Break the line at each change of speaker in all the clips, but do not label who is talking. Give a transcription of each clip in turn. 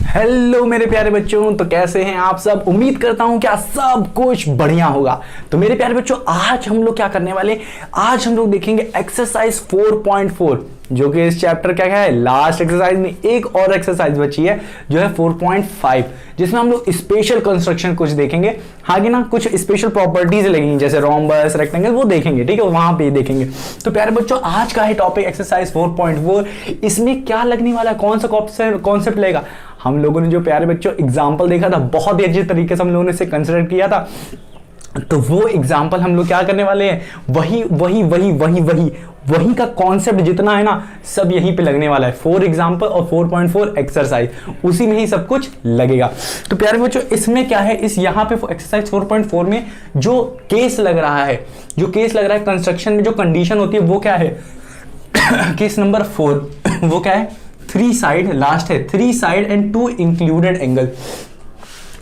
Hello मेरे प्यारे बच्चों, तो कैसे हैं आप सब। उम्मीद करता हूं कि सब कुछ बढ़िया होगा। तो मेरे प्यारे बच्चों, आज हम लोग क्या करने वाले, आज हम लोग देखेंगे एक्सरसाइज 4.4, जो कि इस चैप्टर क्या है, लास्ट एक्सरसाइज में एक और एक्सरसाइज बची है जो है 4.5, जिसमें हम लोग स्पेशल कंस्ट्रक्शन कुछ देखेंगे। आगे ना कुछ स्पेशल प्रॉपर्टीज लगेंगी, जैसे रोम्बस, रेक्टेंगल, वो देखेंगे, ठीक है, वहां पे देखेंगे। तो प्यारे बच्चों, आज का है टॉपिक एक्सरसाइज 4.4। इसमें क्या लगने वाला है, कौन सा कॉन्सेप्ट लेगा। हम लोगों ने जो प्यारे बच्चों एग्जाम्पल देखा था, बहुत ही अच्छे तरीके से हम लोगों ने इसे कंसिडर किया था। तो वो एग्जाम्पल हम लोग क्या करने वाले हैं, वही का कॉन्सेप्ट जितना है ना, सब यहीं पे लगने वाला है। 4 एग्जाम्पल और 4.4 एक्सरसाइज, उसी में ही सब कुछ लगेगा। तो प्यारे बच्चों, इसमें क्या है, इस यहाँ पे एक्सरसाइज 4.4 में जो केस लग रहा है, कंस्ट्रक्शन में जो कंडीशन होती है, वो क्या है, केस नंबर 4, वो क्या है, 3 साइड, लास्ट है 3 साइड एंड 2 इंक्लूडेड एंगल।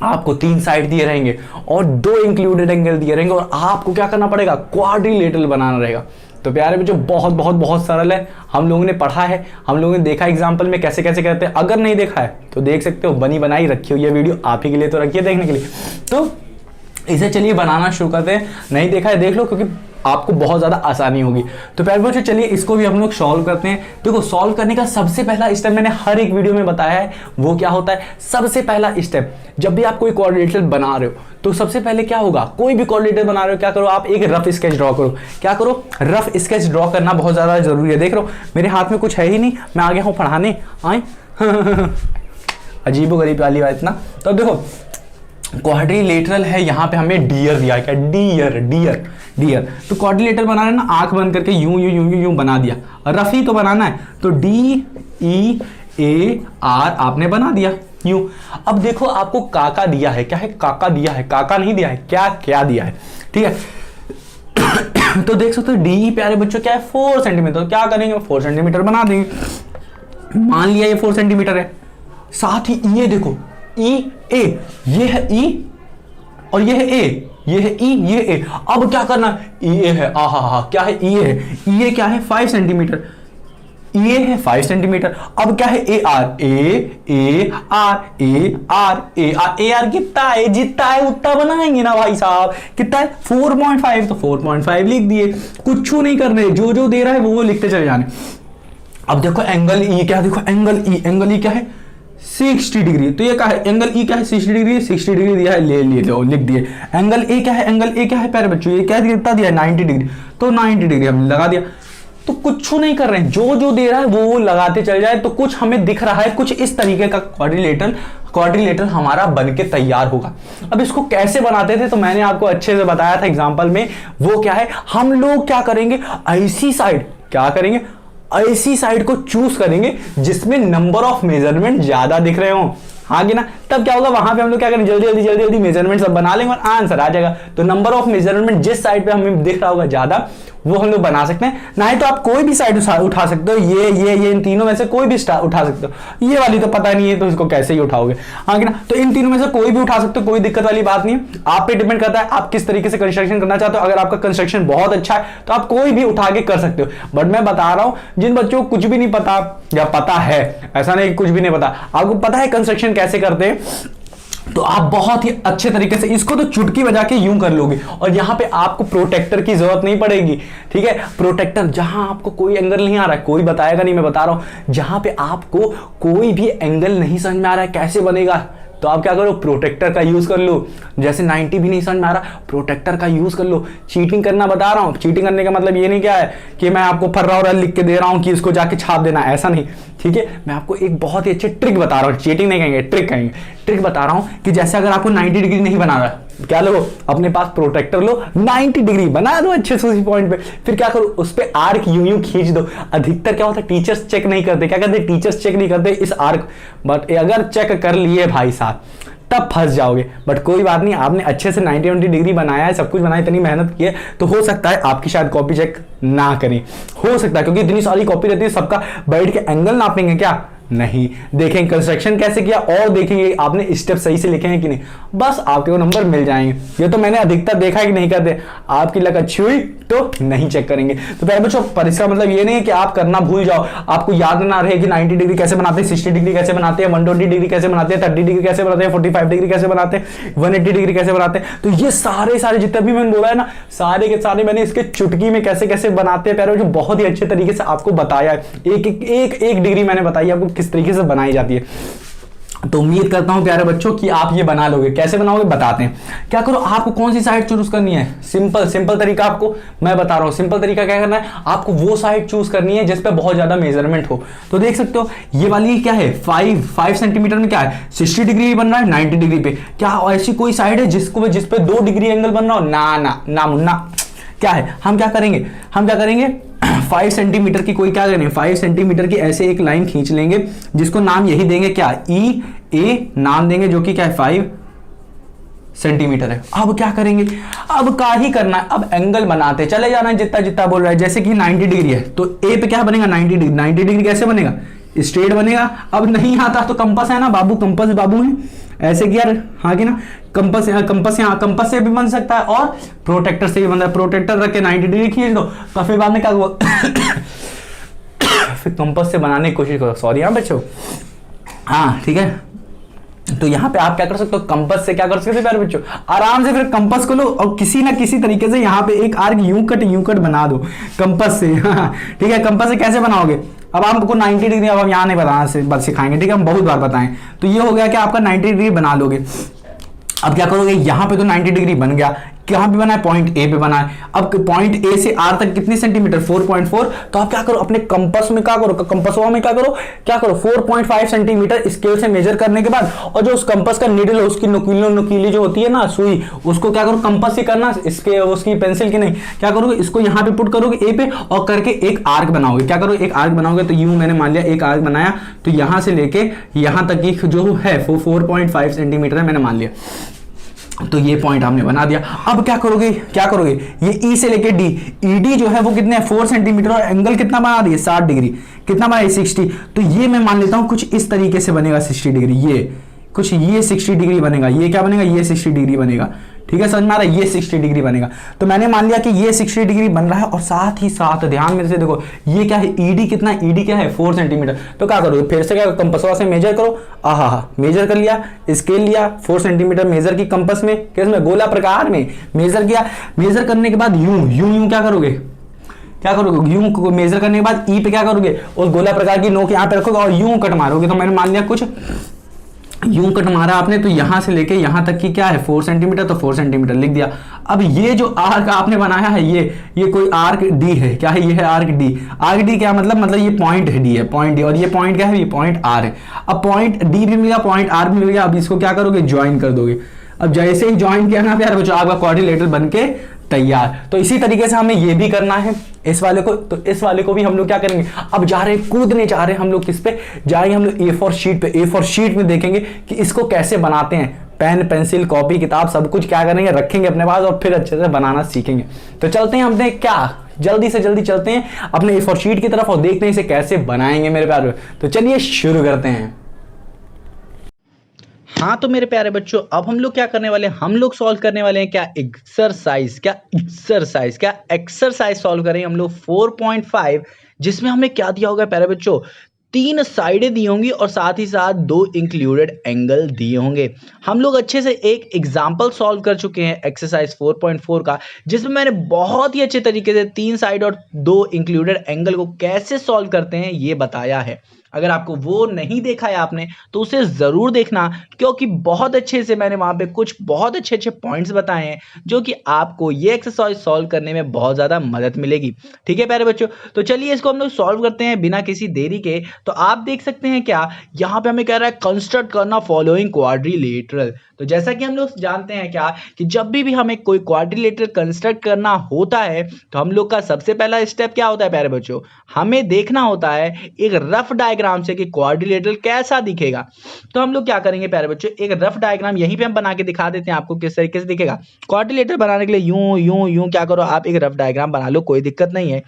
आपको 3 साइड दिए रहेंगे और 2 इंक्लूडेड एंगल दिए रहेंगे, और आपको क्या करना पड़ेगा, क्वाड्रिलेटरल बनाना रहेगा। तो प्यारे बच्चों, बहुत सरल है। हम लोगों ने पढ़ा है, हम लोगों ने देखा एग्जाम्पल में कैसे कैसे करते हैं। अगर नहीं देखा है तो देख सकते हो, बनी बनाई रखी हो ये वीडियो, आप ही के लिए तो रखी है देखने के लिए। तो इसे चलिए बनाना शुरू करते हैं। नहीं देखा है देख लो, क्योंकि आपको बहुत ज़्यादा आसानी होगी। तो प्यारे बच्चों, चलिए इसको भी हम लोग सॉल्व करते हैं। देखो, सॉल्व करने का सबसे पहला स्टेप मैंने हर एक वीडियो में बताया है, वो क्या होता है। सबसे पहला स्टेप, जब भी आप कोई क्वाड्रिलेटरल बना रहे हो, तो सबसे पहले क्या होगा, कोई भी क्वाड्रिलेटरल बना रहे हो, क्या करो, आप एक रफ स्केच ड्रॉ करो। क्या करो, रफ स्केच ड्रॉ करना बहुत ज़्यादा जरूरी है। देख लो, मेरे हाथ में कुछ है ही नहीं, मैं आ गया हूँ पढ़ाने, आए अजीबो गरीब वाली बात ना। तो देखो, क्वाड्रिलेटरल है, यहाँ पे हमें डियर दिया है, क्या, डियर। तो क्वाड्रिलेटरल बनाना है ना, आंख बंद करके यूं बना दिया, रफ ही तो बनाना है। तो DEAR आपने बना दिया यूं। अब देखो, आपको काका दिया है, क्या है, काका दिया है, काका नहीं दिया है, क्या दिया है, ठीक है। तो देख सकते हो, DE प्यारे बच्चों क्या है, 4 सेंटीमीटर। तो क्या करेंगे, 4 सेंटीमीटर बना देंगे। मान लिया ये 4 सेंटीमीटर है। साथ ही ये देखो, EA, ये है E और ये है A, ये है E, ये A। अब क्या करना, EA है, क्या है, EA है, EA क्या है, 5 सेंटीमीटर, EA है 5 सेंटीमीटर। अब क्या है, AR, AR कितना है, जितना है उतना बनाएंगे ना भाई साहब। कितना है, 4.5, तो 4.5 लिख दिए। कुछ नहीं करने, जो दे रहा है वो लिखते चले जाने। अब देखो एंगल E क्या, देखो एंगल E क्या है, 60 डिग्री। तो ये क्या है, एंगल E क्या है, 60 डिग्री दिया है, लिख दिए। एंगल A क्या है, प्यारे बच्चों, ये क्या कितना दिया है, 90 डिग्री। तो 90 डिग्री हमने लगा दिया। तो कुछ नहीं कर रहे हैं, जो दे रहा है वो लगाते चले जाए। तो कुछ हमें दिख रहा है, कुछ इस तरीके का क्वाड्रिलेटरल हमारा बन के तैयार होगा। अब इसको कैसे बनाते थे, तो मैंने आपको अच्छे से बताया था एग्जाम्पल में। वो क्या है, हम लोग क्या करेंगे, ऐसी साइड को चूज करेंगे जिसमें नंबर ऑफ मेजरमेंट ज्यादा दिख रहे हो। हाँ कि ना, तब क्या होगा, वहां पे हम लोग क्या करेंगे, जल्दी मेजरमेंट सब बना लेंगे और आंसर आ जाएगा। तो नंबर ऑफ मेजरमेंट जिस साइड पे हमें दिख रहा होगा ज्यादा, वो हम लोग बना सकते हैं। ना ही तो आप कोई भी साइड उठा सकते हो, ये इन तीनों में से कोई भी उठा सकते हो। ये वाली तो पता नहीं है, तो इसको कैसे ही उठाओगे, हाँ कि ना। तो इन तीनों में से कोई भी उठा सकते हो, कोई दिक्कत वाली बात नहीं है। आप पे डिपेंड करता है आप किस तरीके से कंस्ट्रक्शन करना चाहते हो। अगर आपका कंस्ट्रक्शन बहुत अच्छा है तो आप कोई भी उठा के कर सकते हो। बट मैं बता रहा हूं, जिन बच्चों को कुछ भी नहीं पता, या पता है, ऐसा नहीं कुछ भी नहीं पता, आपको पता है कंस्ट्रक्शन कैसे करते हैं, तो आप बहुत ही अच्छे तरीके से इसको तो चुटकी बजा के यूं कर लोगे। और यहां पे आपको प्रोटेक्टर की जरूरत नहीं पड़ेगी, ठीक है। प्रोटेक्टर, जहां आपको कोई एंगल नहीं आ रहा है, कोई बताएगा नहीं, मैं बता रहा हूं, जहां पे आपको कोई भी एंगल नहीं समझ में आ रहा है कैसे बनेगा, तो आप क्या करो, प्रोटेक्टर का यूज कर लो। जैसे 90 भी नहीं समझ में आ रहा, प्रोटेक्टर का यूज कर लो। चीटिंग करना बता रहा हूं, चीटिंग करने का मतलब ये नहीं क्या है कि मैं आपको फर्रा और लिख के दे रहा हूं कि इसको जाके छाप देना, ऐसा नहीं, ठीक है। मैं आपको एक बहुत ही अच्छे ट्रिक बता रहा हूं, चीटिंग नहीं कहेंगे, ट्रिक बता रहा हूं कि जैसे अगर आपको 90 डिग्री नहीं बना रहा, क्या लो, अपने पास प्रोटेक्टर लो, 90 डिग्री बना दो अच्छे से उसी पॉइंट पे। फिर क्या करो, उस पे आर्क यूं खींच दो। अधिकतर क्या होता है, टीचर्स चेक नहीं करते, क्या करते, टीचर्स चेक नहीं करते इस आर्क। बट अगर चेक कर लिए भाई साहब, तब फंस जाओगे। बट कोई बात नहीं, आपने अच्छे से 90 डिग्री बनाया है, सब कुछ बनाया, इतनी मेहनत की है, तो हो सकता है आपकी शायद कॉपी चेक ना करें, हो सकता है, क्योंकि इतनी सारी कॉपी रहती है, सबका बैठ के एंगल नापेंगे क्या, नहीं। देखेंगे कंस्ट्रक्शन कैसे किया और देखेंगे आपने स्टेप सही से लिखे हैं कि नहीं, बस आपके को नंबर मिल जाएंगे। ये तो मैंने अधिकतर देखा है कि नहीं करते, आपकी लक अच्छी हुई तो नहीं चेक करेंगे। तो प्यारे बच्चों, पर इसका मतलब ये नहीं है कि आप करना भूल जाओ, आपको याद ना रहे कि 90 डिग्री कैसे बनाते हैं, 60 डिग्री कैसे बनाते हैं, 120 डिग्री कैसे बनाते हैं, 30 डिग्री कैसे बनाते हैं, 45 डिग्री कैसे बनाते हैं, 180 डिग्री कैसे बनाते हैं। तो ये सारे जितने भी मैंने बोला है ना, सारे के सारे मैंने इसके चुटकी में कैसे कैसे बनाते हैं प्यारे बच्चों, बहुत ही अच्छे तरीके से आपको बताया है। एक डिग्री मैंने बताई आपको किस तरीके से बनाई जाती है। तो उम्मीद करता हूं प्यारे बच्चों कि आप ये बना लोगे। कैसे बनाओगे बताते हैं। क्या करो, आपको कौन सी साइड चूज करनी है, सिंपल तरीका आपको मैं बता रहा हूं। सिंपल तरीका क्या करना है, आपको वो साइड चूज करनी है जिस पे बहुत ज्यादा मेजरमेंट हो। तो देख सकते हो ये वाली क्या है, 5 सेंटीमीटर में क्या है, 60 डिग्री बन रहा है 90 डिग्री पे। क्या ऐसी कोई साइड है जिस पे 2 डिग्री एंगल बन रहा हो? ना मुन्ना। क्या है, हम क्या करेंगे 5 सेंटीमीटर की कोई क्या करेंगे, 5 सेंटीमीटर की ऐसे एक लाइन खींच लेंगे जिसको नाम यही देंगे क्या, E A नाम देंगे, जो कि क्या है 5 सेंटीमीटर है। अब क्या करेंगे, अब का ही करना है, अब एंगल बनाते चले जाना है जितना जितना बोल रहा है। जैसे कि 90 डिग्री है तो ए पे क्या बनेगा 90 डिग्री। 90 डिग्री कैसे बनेगा, स्ट्रेट बनेगा। अब नहीं आता तो कंपास है ना बाबू, कंपास बाबू है ऐसे कि यार, हाँ कि ना, कंपास से भी बन सकता है और प्रोटेक्टर से भी बन सकता है। प्रोटेक्टर रख के 90 डिग्री खींच दो तो फिर बाद में क्या हुआ फिर कंपास से बनाने की कोशिश करो। सॉरी हाँ बच्चों, हाँ ठीक है। तो यहाँ पे आप क्या कर सकते हो, कंपास से क्या कर सकते हो प्यारे बच्चों, आराम से फिर कंपास को लो और किसी ना किसी तरीके से यहाँ पे एक आर्क यूं कट बना दो कंपास से। ठीक है, कंपास से कैसे बनाओगे, अब आपको 90 डिग्री अब हम यहाँ नहीं बताना से बस सिखाएंगे, ठीक है, हम बहुत बार बताएं। तो ये हो गया कि आपका 90 डिग्री बना लोगे। अब क्या करोगे, यहाँ पे तो 90 डिग्री बन गया, कहां पे बना है, पॉइंट ए पे बना है। अब पॉइंट ए से आर तक कितने सेंटीमीटर, 4.4। तो आप क्या करो, अपने कंपास में क्या करो, कंपासवा में क्या करो 4.5 सेंटीमीटर स्केल से मेजर करने के बाद, और जो उस कंपास का निडल है उसकी नुकीली जो होती है ना सुई, उसको क्या करो कंपास से करना, इसके उसकी पेंसिल की नहीं, क्या करोगे इसको यहाँ पे पुट करोगे ए पे और करके एक आर्क बनाओगे। क्या करो, एक आर्क बनाओगे। तो यूं मैंने मान लिया एक आर्क बनाया, तो यहां से लेके यहां तक की जो है वो 4.5 सेंटीमीटर है मैंने मान लिया। तो ये पॉइंट हमने बना दिया। अब क्या करोगे ये ई से लेके डी, ईडी जो है वो कितने 4 सेंटीमीटर और एंगल कितना बना दिए 60 डिग्री, कितना बना 60। तो ये मैं मान लेता हूं कुछ इस तरीके से बनेगा 60 डिग्री, ये 60 डिग्री बनेगा, ये क्या बनेगा, ये 60 डिग्री बनेगा। ठीक है, समझ में आ रहा है, ये 60 डिग्री बनेगा। तो मैंने मान लिया कि ये 60 डिग्री बन रहा है और साथ ही साथ ध्यान में से देखो ये क्या है, ईडी कितना, ईडी क्या है 4 सेंटीमीटर। तो क्या करोगे, फिर से क्या कंपासवा से मेजर करो, मेजर कर लिया, स्केल लिया, 4 सेंटीमीटर मेजर की कंपास में, किसमें, गोला प्रकार में मेजर किया। मेजर करने के बाद यूं क्या करोगे यूं मेजर करने के बाद ई पे क्या करोगे, और गोला प्रकार की नोक यहाँ पे रखोगे और यूं कट मारोगे। तो मैंने मान लिया कुछ यूं कट मारा आपने, तो यहां से लेके यहां तक की क्या है 4 सेंटीमीटर, तो 4 सेंटीमीटर लिख दिया। अब ये जो आर्क आपने बनाया है ये कोई आर्क डी है, क्या है, ये है आर्क डी। आर्क डी क्या मतलब ये पॉइंट है डी है, पॉइंट डी, और ये पॉइंट क्या है, ये पॉइंट आर है। अब पॉइंट डी भी मिल गया, पॉइंट आर भी मिल गया। अब इसको क्या करोगे, ज्वाइन कर दोगे। अब जैसे ही ज्वाइन किया ना प्यारे बच्चों, आपका क्वाड्रिलेटरल बनके तैयार। तो इसी तरीके से हमें ये भी करना है इस वाले को। तो इस वाले को भी हम लोग क्या करेंगे, अब कूदने जा रहे हैं हम लोग, किस पे जाएंगे, हम लोग A4 शीट पे। A4 शीट में देखेंगे कि इसको कैसे बनाते हैं, पेन पेंसिल कॉपी किताब सब कुछ क्या करेंगे, रखेंगे अपने पास और फिर अच्छे से बनाना सीखेंगे। तो चलते हैं हमने क्या जल्दी से जल्दी चलते हैं अपने A4 शीट की तरफ और देखते हैं इसे कैसे बनाएंगे मेरे प्यारे। तो चलिए शुरू करते हैं। हाँ तो मेरे प्यारे बच्चों, अब हम लोग क्या करने वाले हैं, हम लोग सॉल्व करने वाले हैं क्या एक्सरसाइज सॉल्व करेंगे हम लोग 4.5, जिसमें हमें क्या दिया होगा प्यारे बच्चों, 3 साइडें दी होंगी और साथ ही साथ 2 इंक्लूडेड एंगल दिए होंगे। हम लोग अच्छे से एक एग्जांपल सॉल्व कर चुके हैं एक्सरसाइज 4.4 का, जिसमें मैंने बहुत ही अच्छे तरीके से 3 साइड और 2 इंक्लूडेड एंगल को कैसे सॉल्व करते हैं ये बताया है। अगर आपको वो नहीं देखा है आपने तो उसे जरूर देखना, क्योंकि बहुत अच्छे से मैंने वहां पे कुछ बहुत अच्छे पॉइंट्स बताए हैं जो कि आपको ये एक्सरसाइज सॉल्व करने में बहुत ज्यादा मदद मिलेगी। ठीक है प्यारे बच्चों, तो चलिए इसको हम लोग सॉल्व करते हैं बिना किसी देरी के। तो आप देख सकते हैं क्या, यहाँ पे हमें कह रहा है कंस्ट्रक्ट करना फॉलोइंग क्वाड्रिलेटरल। तो जैसा कि हम लोग जानते हैं क्या कि जब भी हमें कोई क्वाड्रिलेटरल कंस्ट्रक्ट करना होता है तो हम लोग का सबसे पहला स्टेप क्या होता है प्यारे बच्चों, हमें देखना होता है एक रफ डायग्राम से कि क्वाड्रिलेटरल कैसा दिखेगा। तो हम लोग क्या करेंगे प्यारे बच्चों, एक रफ डायग्राम यहीं पे हम बना के दिखा देते हैं आपको किस तरीके से दिखेगा। क्वाड्रिलेटरल बनाने के लिए यूं यूं यूं क्या करो, आप एक रफ डायग्राम बना लो, कोई दिक्कत नहीं है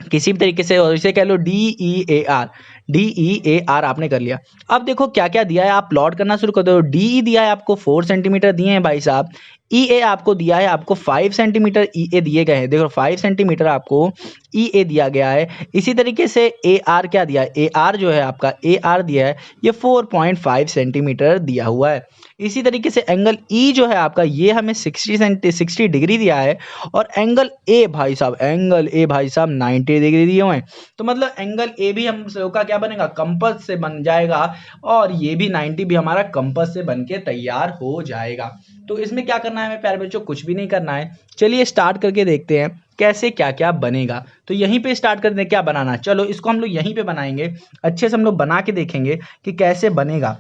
किसी भी तरीके से, और इसे कह लो DEAR।
DEAR आपने कर लिया। अब देखो क्या क्या दिया है, आप प्लॉट करना शुरू कर दो। DE दिया है आपको 4 सेंटीमीटर दिए हैं भाई साहब। EA आपको दिया है, आपको 5 सेंटीमीटर EA दिए गए हैं। देखो 5 सेंटीमीटर आपको EA दिया गया है। इसी तरीके से AR क्या दिया है, AR जो है आपका AR दिया है ये 4.5 सेंटीमीटर दिया हुआ है। इसी तरीके से एंगल E जो है आपका ये हमें 60 डिग्री दिया है। और एंगल A भाई साहब, एंगल A भाई साहब 90 डिग्री दिए हुए हैं। तो मतलब एंगल A भी हम लोग का क्या बनेगा, कंपास से बन जाएगा। और ये भी 90 भी हमारा कंपास से बन के तैयार हो जाएगा। तो इसमें क्या करना है हमें प्यारे बच्चों, कुछ भी नहीं करना है। चलिए स्टार्ट करके देखते हैं कैसे क्या क्या बनेगा। तो यहीं पे स्टार्ट करते हैं क्या बनाना। चलो इसको हम लोग यहीं पे बनाएंगे, अच्छे से हम लोग बना के देखेंगे कि कैसे बनेगा।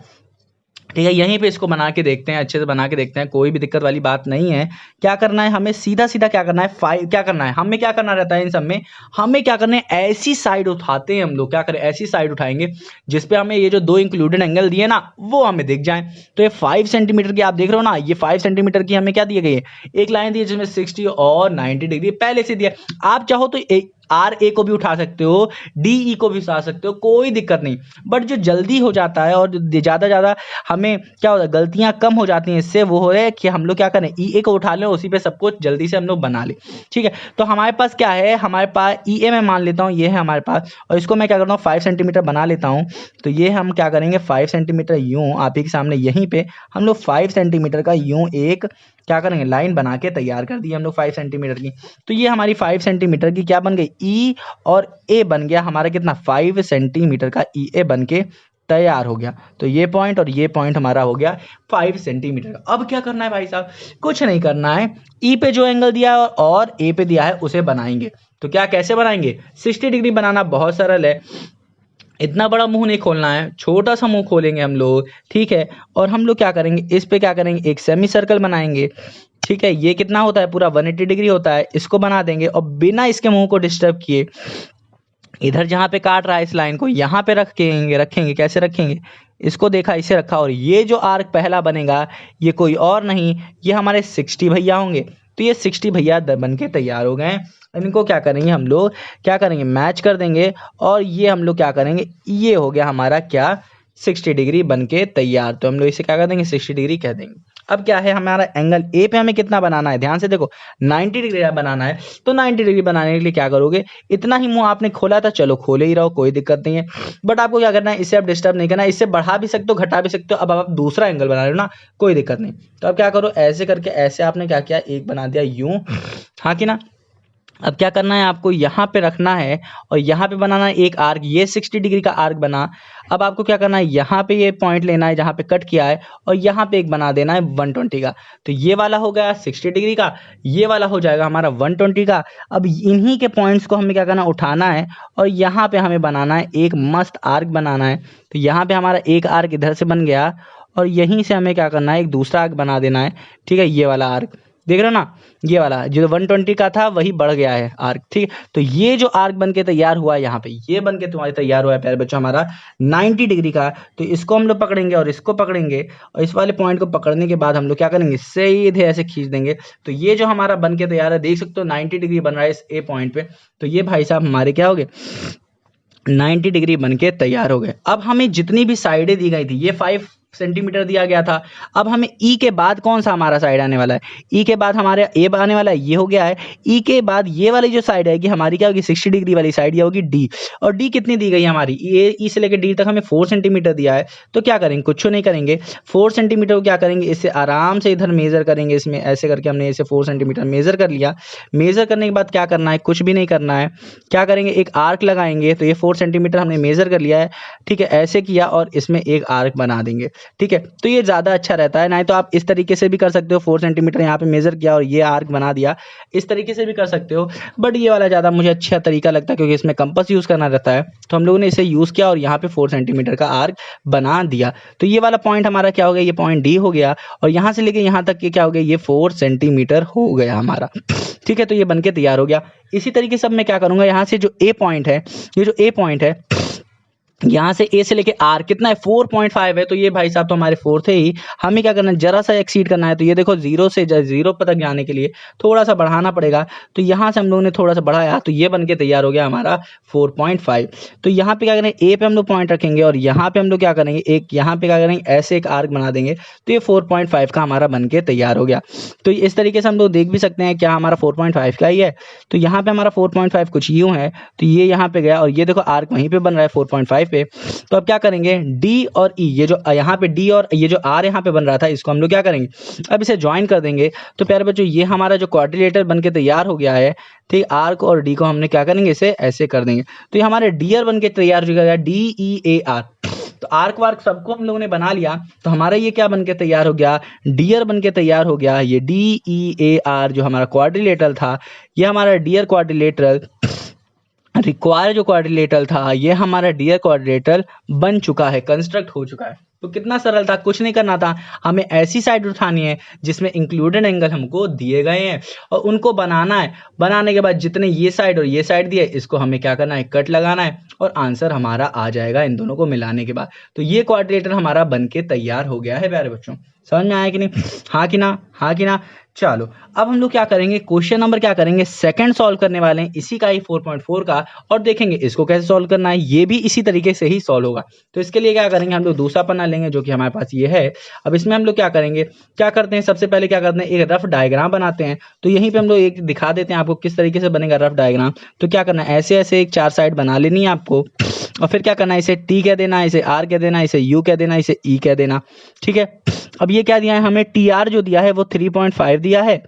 ठीक है, यहीं पे इसको बना के देखते हैं, अच्छे से बना के देखते हैं, कोई भी दिक्कत वाली बात नहीं है। क्या करना है हमें, सीधा सीधा क्या करना है, क्या करना है हमें, क्या करना रहता है इन सब में, हमें क्या करना है, ऐसी साइड उठाते हैं हम लोग, क्या करें ऐसी साइड उठाएंगे जिसपे हमें ये जो दो इंक्लूडेड एंगल दिए ना वो हमें दिख जाए। तो ये 5 सेंटीमीटर की आप देख रहे हो ना, ये 5 सेंटीमीटर की हमें क्या दिए गए, एक लाइन दी है जिसमें 60 और 90 डिग्री पहले से दिया। आप चाहो तो RA को भी उठा सकते हो, DE को भी उठा सकते हो, कोई दिक्कत नहीं। बट जो जल्दी हो जाता है और ज़्यादा हमें क्या होता है, गलतियां कम हो जाती हैं इससे, वो हो रहा है कि हम लोग क्या करें, EA को उठा लें, उसी पे सब कुछ जल्दी से हम लोग बना लें। ठीक है, तो हमारे पास क्या है, हमारे पास EA मैं मान लेता हूँ ये है हमारे पास, और इसको मैं क्या करता हूँ 5 सेंटीमीटर बना लेता हूँ। तो ये हम क्या करेंगे 5 सेंटीमीटर यूँ आप ही के सामने यहीं पे हम लोग 5 सेंटीमीटर का यूँ एक क्या करेंगे लाइन बना के तैयार कर दी हम लोग 5 सेंटीमीटर की। तो ये हमारी 5 सेंटीमीटर की क्या बन गई, E और A बन गया हमारा कितना 5 सेंटीमीटर का EA बन के तैयार हो गया। तो ये पॉइंट और ये पॉइंट हमारा हो गया 5 सेंटीमीटर का। अब क्या करना है भाई साहब, कुछ नहीं करना है, E पे जो एंगल दिया है और A पे दिया है उसे बनाएंगे। तो क्या कैसे बनाएंगे, 60 डिग्री बनाना बहुत सरल है। इतना बड़ा मुंह नहीं खोलना है, छोटा सा मुंह खोलेंगे हम लोग। ठीक है, और हम लोग क्या करेंगे, इस पे क्या करेंगे एक सेमी सर्कल बनाएंगे। ठीक है, ये कितना होता है पूरा 180 डिग्री होता है, इसको बना देंगे और बिना इसके मुंह को डिस्टर्ब किए इधर जहाँ पे काट रहा है इस लाइन को यहाँ पे रखेंगे। कैसे रखेंगे, इसको देखा इसे रखा, और ये जो आर्क पहला बनेगा ये कोई और नहीं, ये हमारे 60 भैया होंगे। तो ये 60 भैया बन के तैयार हो गए। इनको क्या करेंगे हम लोग, क्या करेंगे मैच कर देंगे, और ये हम लोग क्या करेंगे, ये हो गया हमारा क्या 60 डिग्री बन के तैयार। तो हम लोग इसे क्या कर देंगे 60 डिग्री कह देंगे। अब क्या है हमारा एंगल A पे हमें कितना बनाना है, ध्यान से देखो 90 डिग्री बनाना है। तो 90 डिग्री बनाने के लिए क्या करोगे, इतना ही मुंह आपने खोला था, चलो खोले ही रहो, कोई दिक्कत नहीं है। बट आपको क्या करना है, इससे आप डिस्टर्ब नहीं करना है, इससे बढ़ा भी सकते हो घटा भी सकते हो। अब आप दूसरा एंगल बना रहे हो ना, कोई दिक्कत नहीं। तो अब क्या करो, ऐसे करके ऐसे आपने क्या किया, एक बना दिया यूं, हाँ कि ना। अब क्या करना है आपको, यहाँ पे रखना है और यहाँ पे बनाना है एक आर्क, ये 60 डिग्री का आर्क बना। अब आपको क्या करना है, यहाँ पे ये पॉइंट लेना है जहाँ पे कट किया है, और यहाँ पे एक बना देना है 120 का। तो ये वाला हो गया 60 डिग्री का, ये वाला हो जाएगा हमारा 120 का। अब इन्हीं के पॉइंट्स को हमें क्या करना, उठाना है, और यहाँ पे हमें बनाना है एक मस्त आर्क बनाना है। तो यहाँ पे हमारा एक आर्क इधर से बन गया, और यहीं से हमें क्या करना है, एक दूसरा आर्क बना देना है। ठीक है, ये वाला आर्क देख रहे हो ना, ये वाला जो 120 का था वही बढ़ गया है आर्क। ठीक है, तो ये जो आर्क बन के तैयार हुआ है यहाँ पे, ये बन के तुम्हारे तैयार हुआ है प्यारे बच्चों हमारा 90 डिग्री का। तो इसको हम लोग पकड़ेंगे और इसको पकड़ेंगे, और इस वाले पॉइंट को पकड़ने के बाद हम लोग क्या करेंगे, सीधे ऐसे खींच देंगे। तो ये जो हमारा बन के तैयार है, देख सकते हो 90 डिग्री बन रहा है इस A पॉइंट पे। तो ये भाई साहब हमारे क्या हो गए, 90 डिग्री बन के तैयार हो गए। अब हमें जितनी भी साइडें दी गई थी, ये 5 सेंटीमीटर दिया गया था। अब हमें E के बाद कौन सा हमारा साइड आने वाला है, E के बाद हमारे A आने वाला है, ये हो गया है। E के बाद ये वाली जो साइड है कि हमारी क्या होगी 60 डिग्री वाली साइड, ये होगी D। और D कितनी दी गई हमारी, E से लेकर D तक हमें 4 सेंटीमीटर दिया है। तो क्या करेंगे, कुछ नहीं करेंगे, 4 सेंटीमीटर को क्या करेंगे, इससे आराम से इधर मेजर करेंगे। इसमें ऐसे करके हमने इसे 4 सेंटीमीटर मेजर कर लिया। मेजर करने के बाद क्या करना है, कुछ भी नहीं करना है, क्या करेंगे एक आर्क लगाएंगे। तो ये 4 सेंटीमीटर हमने मेजर कर लिया है। ठीक है, ऐसे किया और इसमें एक आर्क बना देंगे। ठीक है, तो ये ज़्यादा अच्छा रहता है। नहीं तो आप इस तरीके से भी कर सकते हो, 4 सेंटीमीटर यहाँ पे मेजर किया और ये आर्क बना दिया, इस तरीके से भी कर सकते हो। बट ये वाला ज़्यादा मुझे अच्छा तरीका लगता है, क्योंकि इसमें कंपास यूज़ करना रहता है। तो हम लोगों ने इसे यूज़ किया और यहाँ पे 4 सेंटीमीटर का आर्क बना दिया। तो ये वाला पॉइंट हमारा क्या हो गया, ये पॉइंट D हो गया, और यहाँ से लेके यहाँ तक के क्या हो गया, ये 4 सेंटीमीटर हो गया हमारा। ठीक है, तो ये बन के तैयार हो गया। इसी तरीके से अब मैं क्या करूँगा, यहाँ से जो A पॉइंट है, ये जो A पॉइंट है यहाँ से ए से लेके आर कितना है 4.5 है, तो ये भाई साहब तो हमारे 4 थे ही। हमें क्या करना है, जरा सा एक्सीड करना है, तो ये देखो 0 से 0 तक जाने के लिए थोड़ा सा बढ़ाना पड़ेगा। तो यहाँ से हम लोगों ने थोड़ा सा बढ़ाया, तो ये बन के तैयार हो गया हमारा 4.5। तो यहाँ पे क्या करेंगे, ए पे हम लोग पॉइंट रखेंगे और यहाँ पे हम लोग क्या करेंगे, एक यहाँ पे क्या करेंगे, ऐसे एक आर्क बना देंगे, तो ये 4.5 का हमारा बन के तैयार हो गया। तो इस तरीके से हम लोग देख भी सकते हैं क्या हमारा 4.5 का ही है। तो यहाँ पे हमारा 4.5 कुछ यूं है, तो ये यहाँ पे गया और ये देखो आर्क वहीं पे बन रहा है 4.5 पे। तो अब क्या करेंगे, डी और ई, ये जो यहाँ पे डी और ये जो आर यहाँ पे बन रहा था, इसको हम लोग क्या करेंगे, अब इसे ज्वाइन कर देंगे। तो प्यारे बच्चों ये हमारा जो क्वाड्रिलेटर बन के तैयार हो गया है, ठीक, आर्क और डी को हमने क्या करेंगे, इसे ऐसे कर देंगे। तो ये हमारे डीआर बन के तैयार हो गया, DEAR। तो आर्क वार्क सबको हम लोगों ने बना लिया, तो हमारा ये क्या बन के तैयार हो गया, डियर बन के तैयार हो गया। ये DEAR जो हमारा क्वाड्रिलेटरल था, ये हमारा डियर क्वाड्रिलेटरल रिक्वायर जो क्वाड्रिलेटरल था, ये हमारा डियर क्वाड्रिलेटरल बन चुका है, कंस्ट्रक्ट हो चुका है। तो कितना सरल था, कुछ नहीं करना था, हमें ऐसी साइड उठानी है जिसमें इंक्लूडेड एंगल हमको दिए गए हैं और उनको बनाना है। बनाने के बाद जितने ये साइड और ये साइड दिए, इसको हमें क्या करना है, कट लगाना है और आंसर हमारा आ जाएगा इन दोनों को मिलाने के बाद। तो ये क्वाड्रिलेटर हमारा बन के तैयार हो गया है प्यारे बच्चों। समझ में आया कि नहीं, हाँ कि ना, हाँ कि ना। चलो अब हम लोग क्या करेंगे, क्वेश्चन नंबर क्या करेंगे, सेकंड सॉल्व करने वाले हैं इसी का ही 4.4 का, और देखेंगे इसको कैसे सॉल्व करना है। ये भी इसी तरीके से ही सॉल्व होगा। तो इसके लिए क्या करेंगे, हम लोग दूसरा पन्ना लेंगे जो कि हमारे पास ये है। अब इसमें हम लोग क्या करेंगे, क्या करते हैं, सबसे पहले क्या करते हैं, एक रफ डायग्राम बनाते हैं। तो यहीं पे हम लोग एक दिखा देते हैं आपको किस तरीके से बनेगा रफ डायग्राम। तो क्या करना है, ऐसे ऐसे एक 4 साइड बना लेनी है आपको, और फिर क्या करना है, इसे टी कह देना, इसे आर कह देना, इसे यू कह देना, इसे ई कह देना। ठीक है, अब ये क्या दिया है हमें, टी आर जो दिया है वो 3.5 दिया है,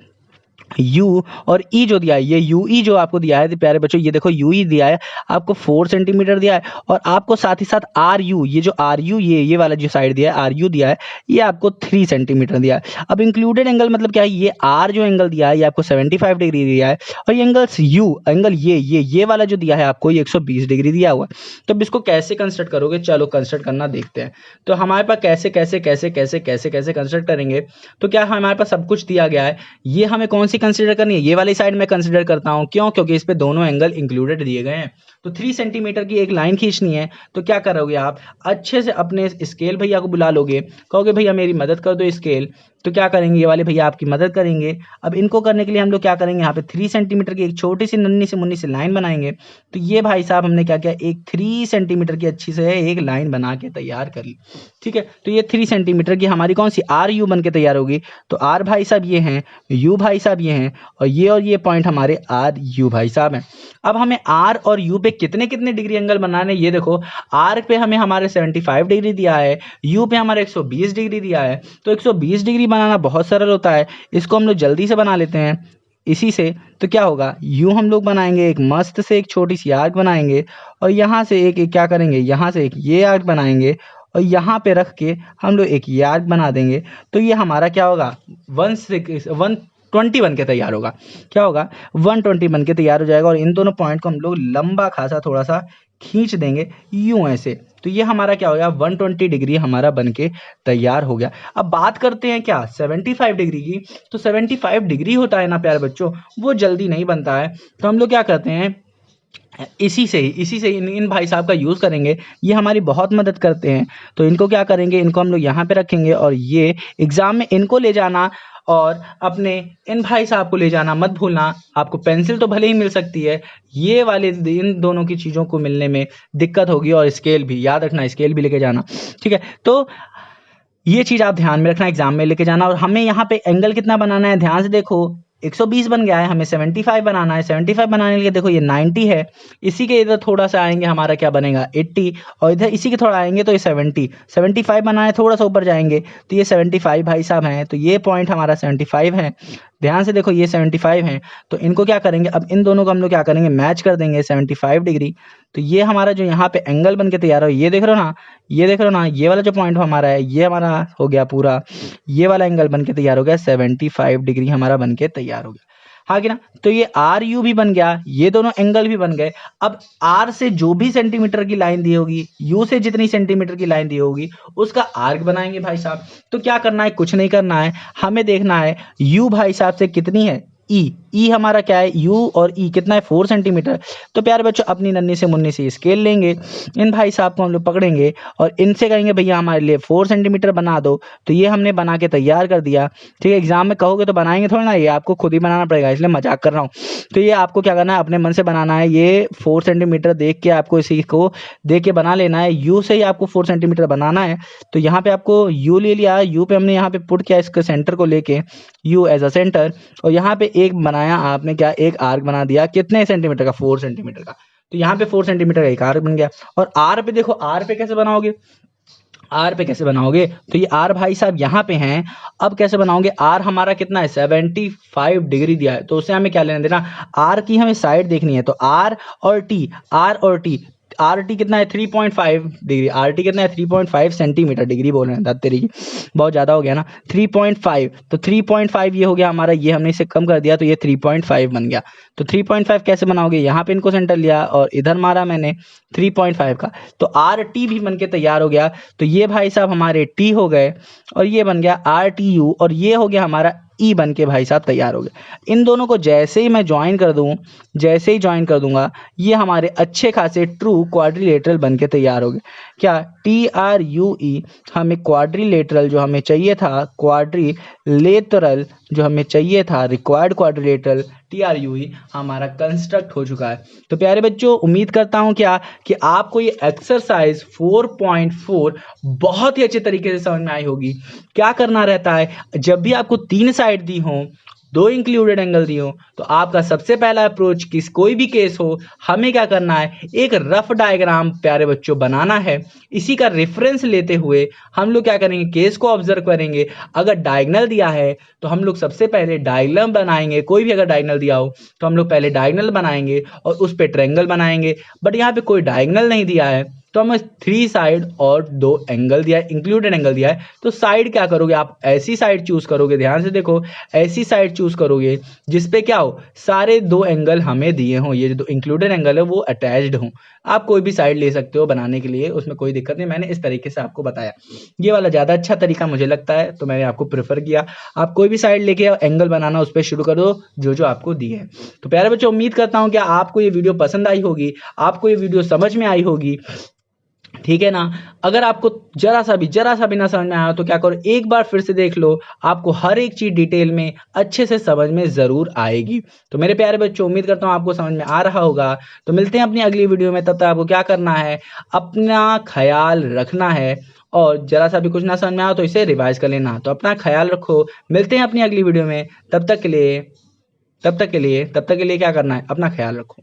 U और E जो दिया है, ये UE जो आपको दिया है प्यारे बच्चों, ये देखो UE दिया है आपको 4 सेंटीमीटर दिया है, और आपको साथ ही साथ RU, ये जो RU ये वाला जो साइड दिया है RU दिया है, ये आपको 3 सेंटीमीटर दिया है। अब इंक्लूडेड एंगल मतलब क्या है, ये R जो एंगल दिया है ये आपको 75 डिग्री दिया है, और ये एंगल्स U एंगल ये वाला जो दिया है आपको ये 120 डिग्री दिया हुआ है। तो अब इसको कैसे कंस्ट्रक्ट करोगे, चलो कंस्ट्रक्ट करना देखते हैं। तो हमारे पास कैसे कैसे कैसे कैसे कैसे कैसे कंस्ट्रक्ट करेंगे, तो क्या हमारे पास सब कुछ दिया गया है, ये हमें कौन सी कंसीडर करनी है, ये वाली साइड में कंसीडर करता हूं, क्यों, क्योंकि इस पे दोनों एंगल इंक्लूडेड दिए गए हैं। तो 3 सेंटीमीटर की एक लाइन खींचनी है। तो क्या करोगे आप, अच्छे से अपने स्केल भैया को बुला लोगे, कहोगे भैया मेरी मदद कर दो स्केल। तो क्या करेंगे, ये वाले भैया आपकी मदद करेंगे। अब इनको करने के लिए हम लोग क्या करेंगे, यहाँ पे 3 सेंटीमीटर की एक छोटी सी नन्ही सी मुन्नी सी लाइन बनाएंगे। तो ये भाई साहब हमने क्या किया, एक 3 सेंटीमीटर की अच्छी से एक लाइन बना के तैयार कर ली। ठीक है, तो ये 3 सेंटीमीटर की हमारी कौन सी RU बन के तैयार होगी। तो R भाई साहब ये हैं, U भाई साहब ये हैं, और ये पॉइंट हमारे RU भाई साहब हैं। अब हमें R और U पे कितने कितने डिग्री एंगल बनाने, ये देखो R पे हमें हमारे 75 डिग्री दिया है, U पे हमारे 120 डिग्री दिया है। तो 120 डिग्री बनाना बहुत सरल होता है, इसको हम लोग जल्दी से बना लेते हैं इसी से। तो क्या होगा, यूं हम लोग बनाएंगे एक मस्त से एक छोटी सी आर्क बनाएंगे, और यहाँ से एक क्या करेंगे, यहाँ से एक ये आर्क बनाएंगे, और यहाँ पे रख के हम लोग एक ये आर्क बना देंगे। तो ये हमारा क्या होगा, 120 बन के तैयार होगा। क्या होगा, 120 बन के तैयार हो जाएगा, और इन दोनों पॉइंट को हम लोग लंबा खासा थोड़ा सा खींच देंगे यूं ऐसे। तो ये हमारा क्या हो गया, 120 डिग्री हमारा बन के तैयार हो गया। अब बात करते हैं क्या 75 डिग्री की। तो 75 डिग्री होता है ना प्यारे बच्चों, वो जल्दी नहीं बनता है। तो हम लोग क्या करते हैं, इसी से ही इन भाई साहब का यूज़ करेंगे, ये हमारी बहुत मदद करते हैं। तो इनको क्या करेंगे, इनको हम लोग यहाँ पे रखेंगे, और ये एग्जाम में इनको ले जाना, और अपने इन भाई साहब को ले जाना मत भूलना। आपको पेंसिल तो भले ही मिल सकती है, ये वाले इन दोनों की चीज़ों को मिलने में दिक्कत होगी, और स्केल भी याद रखना, स्केल भी लेके जाना। ठीक है, तो ये चीज़ आप ध्यान में रखना, एग्जाम में लेके जाना। और हमें यहाँ पे एंगल कितना बनाना है, ध्यान से देखो, 120 बन गया है, हमें 75 बनाना है। 75 बनाने के लिए देखो ये 90 है, इसी के इधर थोड़ा सा आएंगे हमारा क्या बनेगा 80, और इधर इसी के थोड़ा आएंगे तो ये 70। 75 बनाना है, थोड़ा सा ऊपर जाएंगे तो ये 75 भाई साहब हैं। तो ये पॉइंट हमारा 75 है, ध्यान से देखो ये 75 हैं। तो इनको क्या करेंगे, अब इन दोनों को हम लोग क्या करेंगे, मैच कर देंगे 75 डिग्री। तो ये हमारा जो यहाँ पे एंगल बन के तैयार हो, ये देख रहे हो ना, ये देख रहे हो ना, ये वाला जो पॉइंट हमारा है, ये हमारा हो गया पूरा, ये वाला एंगल बन के तैयार हो गया, 75 डिग्री हमारा बन के तैयार हो गया। हाँ कि ना, तो ये RU भी बन गया, ये दोनों एंगल भी बन गए। अब R से जो भी सेंटीमीटर की लाइन दी होगी, U से जितनी सेंटीमीटर की लाइन दी होगी, उसका आर्क बनाएंगे भाई साहब। तो क्या करना है, कुछ नहीं करना है, हमें देखना है U भाई साहब से कितनी है, ई हमारा क्या है, यू और ई कितना है 4 सेंटीमीटर। तो प्यारे बच्चों अपनी नन्ही से मुन्नी से स्केल लेंगे, इन भाई साहब को हम लोग पकड़ेंगे और इनसे कहेंगे भैया हमारे लिए 4 सेंटीमीटर बना दो। तो ये हमने बना के तैयार कर दिया। ठीक है, एग्जाम में कहोगे तो बनाएंगे थोड़ा ना, ये आपको खुद ही बनाना पड़ेगा, इसलिए मजाक कर रहा हूँ। तो ये आपको क्या करना है, अपने मन से बनाना है। ये 4 सेंटीमीटर देख के आपको इसी को देख के बना लेना है। यू से ही आपको 4 सेंटीमीटर बनाना है। तो यहाँ पे आपको यू ले लिया, यू पे हमने यहाँ पे पुट किया इसके सेंटर को लेके, यू एज अ सेंटर, और यहाँ पे एक बनाया आपने क्या, एक आर्क बना दिया कितने सेंटीमीटर का, 4 सेंटीमीटर का। तो यहाँ पे 4 सेंटीमीटर का एक आर्क बन गया। और आर पे देखो, आर पे कैसे बनाओगे, आर पे कैसे बनाओगे, तो ये आर भाई साहब यहाँ पे हैं। अब कैसे बनाओगे, आर हमारा कितना है 75 डिग्री दिया है, तो उससे हमें क्या लेना देना, आर की हमें साइड देखनी है। तो आर और टी, आर और टी, आर टी कितना है 3.5 डिग्री, आर टी कितना है 3.5 सेंटीमीटर, डिग्री बोल रहे हैं दाद तेरी की, बहुत ज़्यादा हो गया ना, 3.5। तो 3.5 ये हो गया हमारा, ये हमने इसे कम कर दिया तो ये 3.5 बन गया। तो 3.5 कैसे बनाओगे, यहाँ पे इनको सेंटर लिया और इधर मारा मैंने 3.5 का, तो आर टी भी बन के तैयार हो गया। तो ये भाई साहब हमारे टी हो गए और ये बन गया आर टी यू, और ये हो गया हमारा ई बन के भाई साहब तैयार हो गए। इन दोनों को जैसे ही मैं ज्वाइन कर दूं, जैसे ही ज्वाइन कर दूंगा, ये हमारे अच्छे खासे ट्रू क्वाड्रिलेटरल बन के तैयार हो गए। क्या, टी आर यू ई, हमें क्वाड्रिलेटरल जो हमें चाहिए था, क्वाड्रिलेटरल जो हमें चाहिए था, required quadrilateral T R you ई हमारा कंस्ट्रक्ट हो चुका है। तो प्यारे बच्चों उम्मीद करता हूं क्या कि आपको ये एक्सरसाइज 4.4 बहुत ही अच्छे तरीके से समझ में आई होगी। क्या करना रहता है, जब भी आपको 3 साइड दी हो, 2 इंक्लूडेड एंगल दी हो, तो आपका सबसे पहला अप्रोच किस कोई भी केस हो, हमें क्या करना है, एक रफ डायग्राम प्यारे बच्चों बनाना है। इसी का रेफरेंस लेते हुए हम लोग क्या करेंगे, केस को ऑब्जर्व करेंगे। अगर डायगोनल दिया है तो हम लोग सबसे पहले डायग्राम बनाएंगे, कोई भी अगर डायगोनल दिया हो तो हम लोग पहले डायगोनल बनाएंगे और उस पर ट्रायंगल बनाएंगे। बट यहाँ पे कोई डायगोनल नहीं दिया है तो हमें 3 साइड और 2 एंगल दिया है, इंक्लूडेड एंगल दिया है। तो साइड क्या करोगे, आप ऐसी साइड चूज करोगे, ध्यान से देखो, ऐसी साइड चूज करोगे जिसपे क्या हो, सारे 2 एंगल हमें दिए हों, ये जो इंक्लूडेड एंगल है वो अटैच्ड हों। आप कोई भी साइड ले सकते हो बनाने के लिए, उसमें कोई दिक्कत नहीं। मैंने इस तरीके से आपको बताया, ये वाला ज़्यादा अच्छा तरीका मुझे लगता है तो मैंने आपको प्रेफर किया। आप कोई भी साइड लेके एंगल बनाना उस पर शुरू करो जो जो आपको दिए है। तो प्यारे बच्चों उम्मीद करता हूँ कि आपको ये वीडियो पसंद आई होगी, आपको ये वीडियो समझ में आई होगी, ठीक है ना। अगर आपको जरा सा भी ना समझ में आया तो क्या करो, एक बार फिर से देख लो, आपको हर एक चीज डिटेल में अच्छे से समझ में जरूर आएगी। तो मेरे प्यारे बच्चों उम्मीद करता हूँ आपको समझ में आ रहा होगा। तो मिलते हैं अपनी अगली वीडियो में, तब तक आपको क्या करना है, अपना ख्याल रखना है, और जरा सा भी कुछ ना समझ में आया तो इसे रिवाइज कर लेना। तो अपना ख्याल रखो, मिलते हैं अपनी अगली वीडियो में, तब तक के लिए क्या करना है, अपना ख्याल रखो।